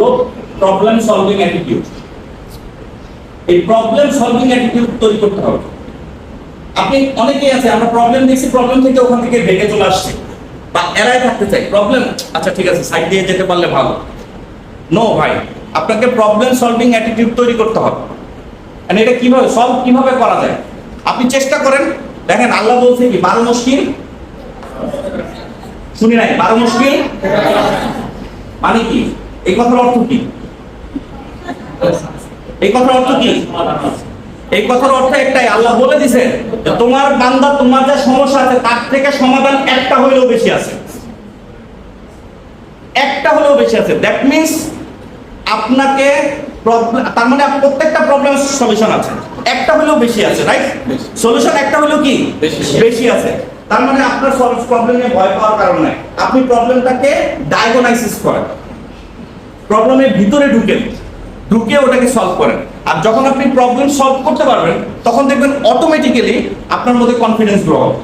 হলো problem solving attitude. এই problem solving attitude তৈরি করতে হবে। আপনি অনেকেই আছে, আমরা প্রবলেম দেখছি, প্রবলেম থেকে ওখান থেকে বেঁকে চলে আসছে বা এড়ায় থাকতে চাই। প্রবলেম, আচ্ছা ঠিক আছে, সাইড দিয়ে যেতে পারলে ভালো। নো ভাই, আপনাকে প্রবলেম সলভিং অ্যাটিটিউড তৈরি করতে হবে। আর এটা কিভাবে সলভ কিভাবে করা যায় আপনি চেষ্টা করেন। দেখেন আল্লাহ বলছে কি 12 মুশকিল, শুনি নাই 12 মুশকিল মানে কি? এই কথার অর্থ কি? এই কথার অর্থ কি? এই কথার অর্থ একটাই, আল্লাহ বলে দিছে যে তোমার বান্দা তোমার যা সমস্যা আছে তার থেকে সমাধান একটা হইলেও বেশি আছে, একটা হলেও বেশি আছে। দ্যাট মিন্স আপনাকে তার মানে প্রত্যেকটা প্রবলেম সলিউশন আছে, একটা হলেও বেশি আছে, রাইট? সলিউশন একটা হলেও কি বেশি আছে। তার মানে আপনার প্রবলেম নিয়ে ভয় পাওয়ার কারণ নাই। আপনি প্রবলেমটাকে ডায়াগনাইসিস করেন, প্রবলেমের ভিতরে ঢুকে ওটাকে সলভ করেন। আর যখন আপনি প্রবলেম সলভ করতে পারবেন তখন দেখবেন অটোমেটিক্যালি আপনার মধ্যে কনফিডেন্স গ্রো হবে।